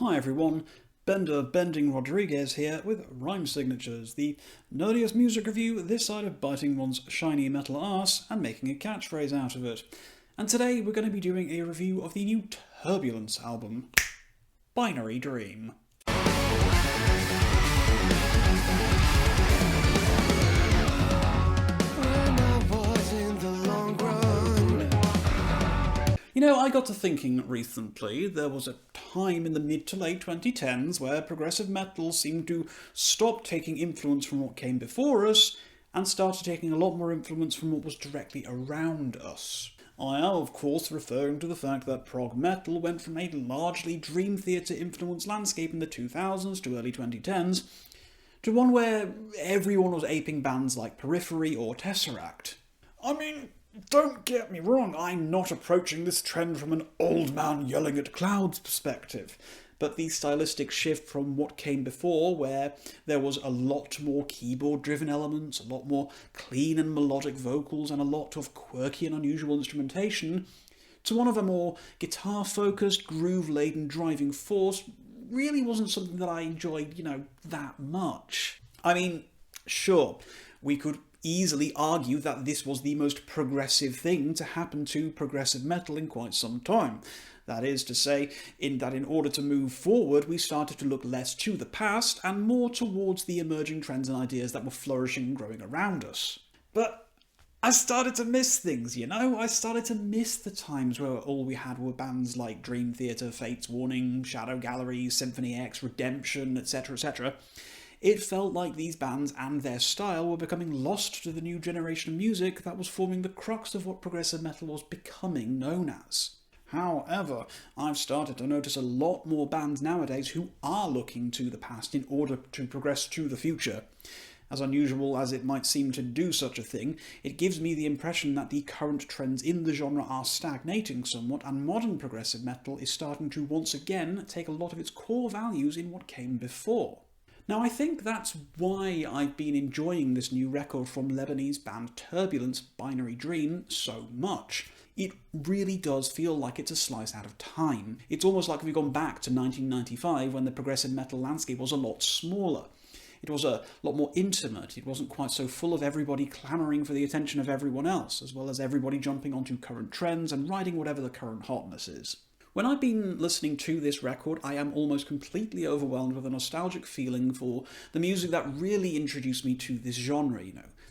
Hi everyone, Bender Bending Rodriguez here with Rhyme Signatures, the nerdiest music review this side of biting one's shiny metal arse and making a catchphrase out of it. And today we're going to be doing a review of the new Turbulence album, Binary Dream. I got to thinking recently, there was a time in the mid to late 2010s where progressive metal seemed to stop taking influence from what came before us and started taking a lot more influence from what was directly around us. I am, of course, referring to the fact that prog metal went from a largely Dream Theater influenced landscape in the 2000s to early 2010s to one where everyone was aping bands like Periphery or Tesseract. I mean, don't get me wrong, I'm not approaching this trend from an old man yelling at clouds perspective, but the stylistic shift from what came before, where there was a lot more keyboard-driven elements, a lot more clean and melodic vocals, and a lot of quirky and unusual instrumentation, to one of a more guitar-focused, groove-laden driving force, really wasn't something that I enjoyed, that much. I mean, sure, we could easily argue that this was the most progressive thing to happen to progressive metal in quite some time. That is to say, in order to move forward, we started to look less to the past and more towards the emerging trends and ideas that were flourishing and growing around us. But I started to miss things, I started to miss the times where all we had were bands like Dream Theater, Fate's Warning, Shadow Gallery, Symphony X, Redemption, etc., etc. It felt like these bands and their style were becoming lost to the new generation of music that was forming the crux of what progressive metal was becoming known as. However, I've started to notice a lot more bands nowadays who are looking to the past in order to progress to the future. As unusual as it might seem to do such a thing, it gives me the impression that the current trends in the genre are stagnating somewhat, and modern progressive metal is starting to once again take a lot of its core values in what came before. Now, I think that's why I've been enjoying this new record from Lebanese band Turbulence, Binary Dream, so much. It really does feel like it's a slice out of time. It's almost like we've gone back to 1995 when the progressive metal landscape was a lot smaller. It was a lot more intimate. It wasn't quite so full of everybody clamouring for the attention of everyone else, as well as everybody jumping onto current trends and riding whatever the current hotness is. When I've been listening to this record, I am almost completely overwhelmed with a nostalgic feeling for the music that really introduced me to this genre,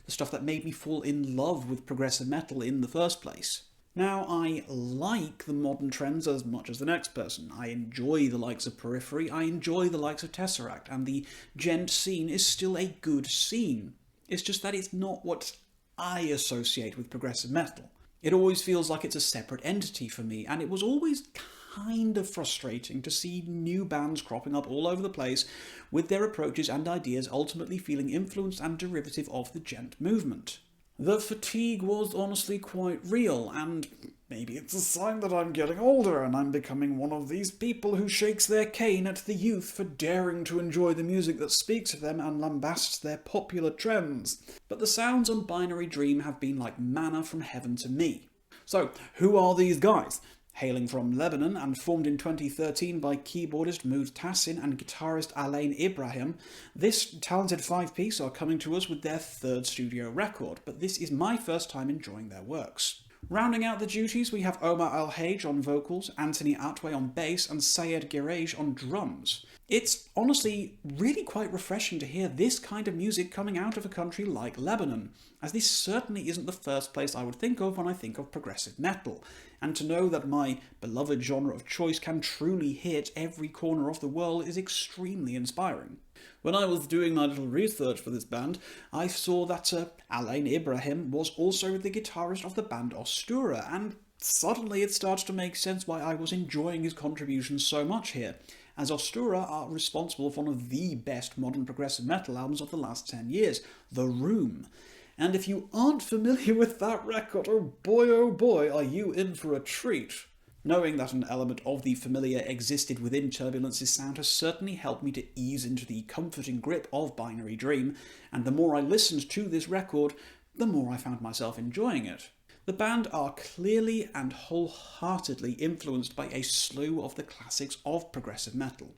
the stuff that made me fall in love with progressive metal in the first place. Now, I like the modern trends as much as the next person. I enjoy the likes of Periphery, I enjoy the likes of Tesseract, and the gent scene is still a good scene. It's just that it's not what I associate with progressive metal. It always feels like it's a separate entity for me, and it was always kind of frustrating to see new bands cropping up all over the place with their approaches and ideas ultimately feeling influenced and derivative of the gent movement. The fatigue was honestly quite real, and maybe it's a sign that I'm getting older and I'm becoming one of these people who shakes their cane at the youth for daring to enjoy the music that speaks to them and lambasts their popular trends. But the sounds on Binary Dream have been like manna from heaven to me. So, who are these guys? Hailing from Lebanon and formed in 2013 by keyboardist Mood Tassin and guitarist Alain Ibrahim, this talented five-piece are coming to us with their third studio record, but this is my first time enjoying their works. Rounding out the duties, we have Omar Al-Hage on vocals, Anthony Atway on bass, and Sayed Girej on drums. It's honestly really quite refreshing to hear this kind of music coming out of a country like Lebanon, as this certainly isn't the first place I would think of when I think of progressive metal, and to know that my beloved genre of choice can truly hit every corner of the world is extremely inspiring. When I was doing my little research for this band, I saw that Alain Ibrahim was also the guitarist of the band Ostura, and suddenly it started to make sense why I was enjoying his contributions so much here, as Ostura are responsible for one of the best modern progressive metal albums of the last 10 years, The Room. And if you aren't familiar with that record, oh boy, are you in for a treat. Knowing that an element of the familiar existed within Turbulence's sound has certainly helped me to ease into the comforting grip of Binary Dream, and the more I listened to this record, the more I found myself enjoying it. The band are clearly and wholeheartedly influenced by a slew of the classics of progressive metal.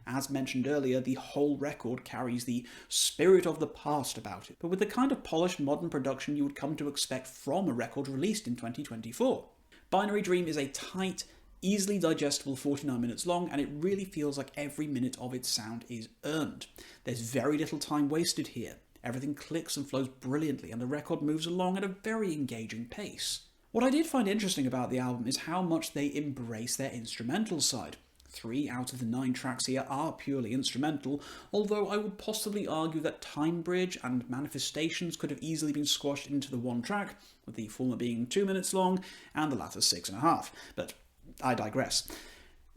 As mentioned earlier, the whole record carries the spirit of the past about it, but with the kind of polished modern production you would come to expect from a record released in 2024. Binary Dream is a tight, easily digestible 49 minutes long, and it really feels like every minute of its sound is earned. There's very little time wasted here. Everything clicks and flows brilliantly, and the record moves along at a very engaging pace. What I did find interesting about the album is how much they embrace their instrumental side. 3 out of the 9 tracks here are purely instrumental, although I would possibly argue that Time Bridge and Manifestations could have easily been squashed into the one track, with the former being 2 minutes long and the latter 6.5, but I digress.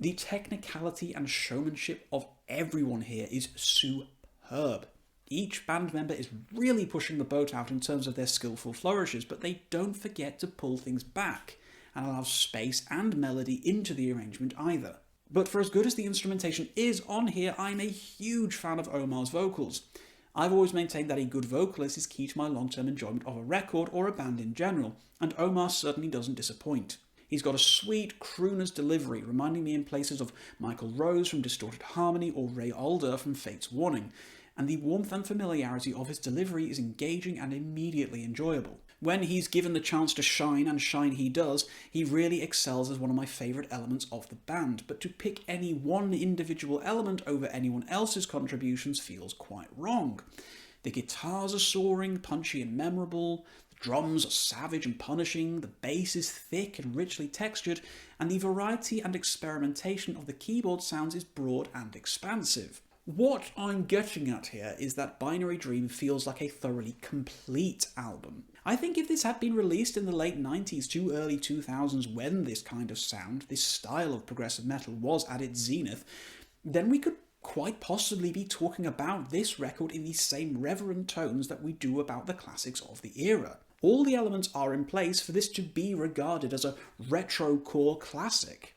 The technicality and showmanship of everyone here is superb. Each band member is really pushing the boat out in terms of their skillful flourishes, but they don't forget to pull things back and allow space and melody into the arrangement either. But for as good as the instrumentation is on here, I'm a huge fan of Omar's vocals. I've always maintained that a good vocalist is key to my long-term enjoyment of a record or a band in general, and Omar certainly doesn't disappoint. He's got a sweet crooner's delivery, reminding me in places of Michael Rose from Distorted Harmony or Ray Alder from Fate's Warning, and the warmth and familiarity of his delivery is engaging and immediately enjoyable. When he's given the chance to shine, and shine he does, he really excels as one of my favourite elements of the band, but to pick any one individual element over anyone else's contributions feels quite wrong. The guitars are soaring, punchy and memorable, the drums are savage and punishing, the bass is thick and richly textured, and the variety and experimentation of the keyboard sounds is broad and expansive. What I'm getting at here is that Binary Dream feels like a thoroughly complete album. I think if this had been released in the late 90s to early 2000s when this kind of sound, this style of progressive metal was at its zenith, then we could quite possibly be talking about this record in the same reverent tones that we do about the classics of the era. All the elements are in place for this to be regarded as a retro-core classic.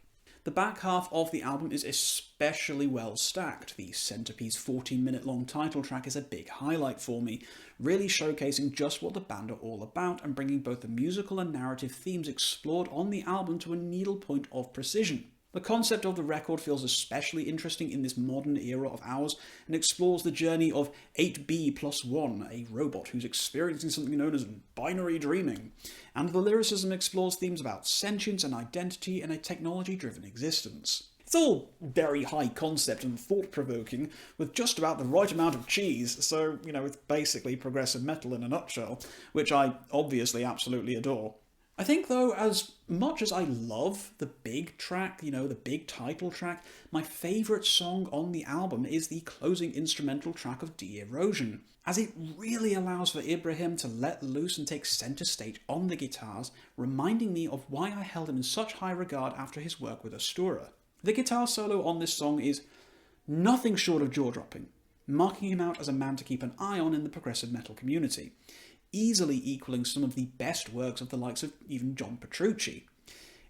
The back half of the album is especially well stacked. The centerpiece 14-minute long title track is a big highlight for me, really showcasing just what the band are all about and bringing both the musical and narrative themes explored on the album to a needlepoint of precision. The concept of the record feels especially interesting in this modern era of ours and explores the journey of 8B+1, a robot who's experiencing something known as binary dreaming. And the lyricism explores themes about sentience and identity in a technology-driven existence. It's all very high concept and thought-provoking, with just about the right amount of cheese, so, it's basically progressive metal in a nutshell, which I obviously absolutely adore. I think, though, as much as I love the big track, the big title track, my favourite song on the album is the closing instrumental track of De-Erosion, as it really allows for Ibrahim to let loose and take centre stage on the guitars, reminding me of why I held him in such high regard after his work with Astura. The guitar solo on this song is nothing short of jaw-dropping, marking him out as a man to keep an eye on in the progressive metal community, easily equaling some of the best works of the likes of even John Petrucci.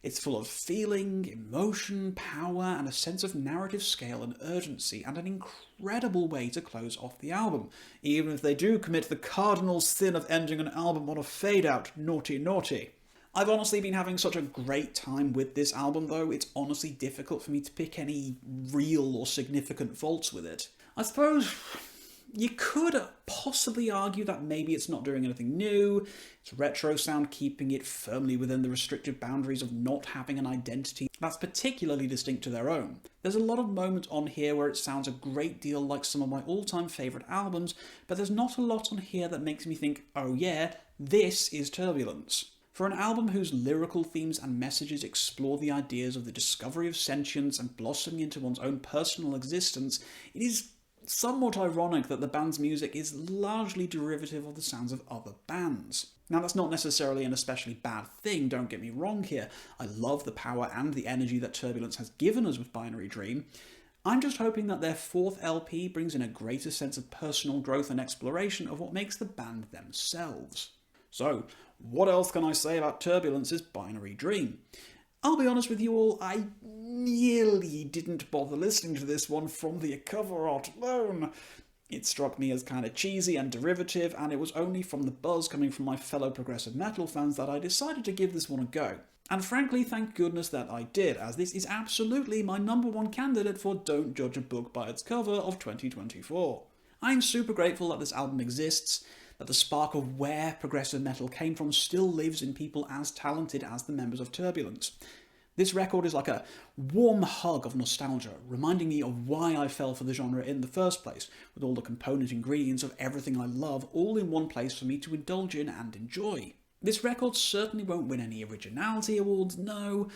It's full of feeling, emotion, power, and a sense of narrative scale and urgency, and an incredible way to close off the album, even if they do commit the cardinal sin of ending an album on a fade-out, naughty naughty. I've honestly been having such a great time with this album, though it's honestly difficult for me to pick any real or significant faults with it. I suppose you could possibly argue that maybe it's not doing anything new, its retro sound keeping it firmly within the restrictive boundaries of not having an identity that's particularly distinct to their own. There's a lot of moments on here where it sounds a great deal like some of my all-time favourite albums, but there's not a lot on here that makes me think, oh yeah, this is Turbulence. For an album whose lyrical themes and messages explore the ideas of the discovery of sentience and blossoming into one's own personal existence, it is somewhat ironic that the band's music is largely derivative of the sounds of other bands. Now, that's not necessarily an especially bad thing, don't get me wrong here. I love the power and the energy that Turbulence has given us with Binary Dream. I'm just hoping that their 4th LP brings in a greater sense of personal growth and exploration of what makes the band themselves. So, what else can I say about Turbulence's Binary Dream? I'll be honest with you all, I nearly didn't bother listening to this one from the cover art alone. It struck me as kind of cheesy and derivative, and it was only from the buzz coming from my fellow progressive metal fans that I decided to give this one a go. And frankly, thank goodness that I did, as this is absolutely my #1 candidate for Don't Judge a Book by its Cover of 2024. I'm super grateful that this album exists, that the spark of where progressive metal came from still lives in people as talented as the members of Turbulence. This record is like a warm hug of nostalgia, reminding me of why I fell for the genre in the first place, with all the component ingredients of everything I love all in one place for me to indulge in and enjoy. This record certainly won't win any originality awards, no,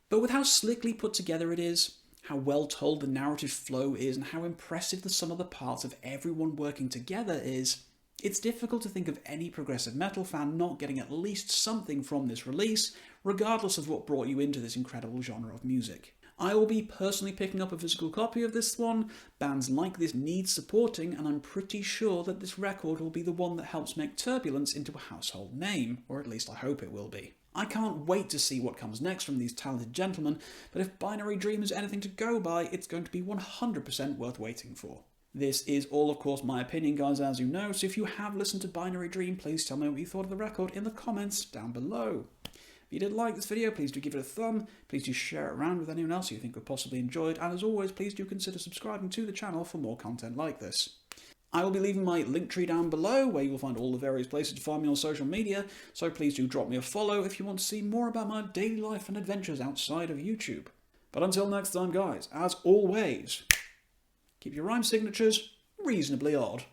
but with how slickly put together it is, how well told the narrative flow is, and how impressive the sum of the parts of everyone working together is, it's difficult to think of any progressive metal fan not getting at least something from this release, regardless of what brought you into this incredible genre of music. I will be personally picking up a physical copy of this one. Bands like this need supporting, and I'm pretty sure that this record will be the one that helps make Turbulence into a household name, or at least I hope it will be. I can't wait to see what comes next from these talented gentlemen, but if Binary Dream is anything to go by, it's going to be 100% worth waiting for. This is all, of course, my opinion, guys, as you know, so if you have listened to Binary Dream, please tell me what you thought of the record in the comments down below. If you did like this video, please do give it a thumb, please do share it around with anyone else you think would possibly enjoy it, and as always, please do consider subscribing to the channel for more content like this. I will be leaving my link tree down below, where you will find all the various places to find me on social media, so please do drop me a follow if you want to see more about my daily life and adventures outside of YouTube. But until next time, guys, as always, keep your rhyme signatures reasonably odd.